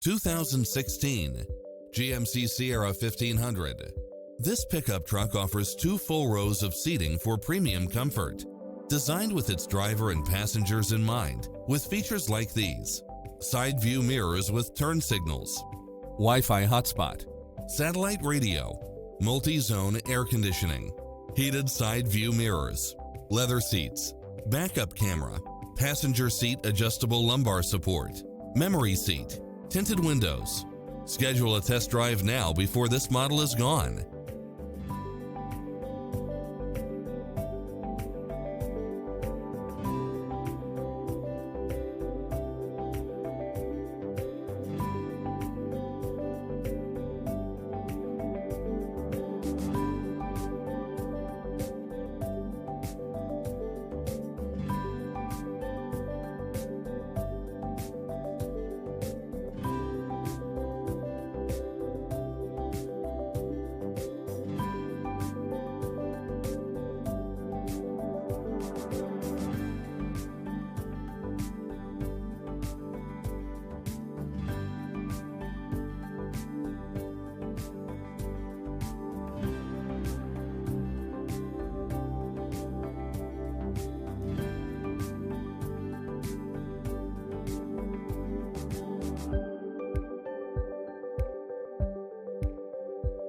2016 GMC Sierra 1500. This pickup truck offers 2 full rows of seating for premium comfort. Designed with its driver and passengers in mind, with features like these: side view mirrors with turn signals, Wi-Fi hotspot, satellite radio, multi-zone air conditioning, heated side view mirrors, leather seats, backup camera, passenger seat adjustable lumbar support, memory seat, tinted windows. Schedule a test drive now before this model is gone.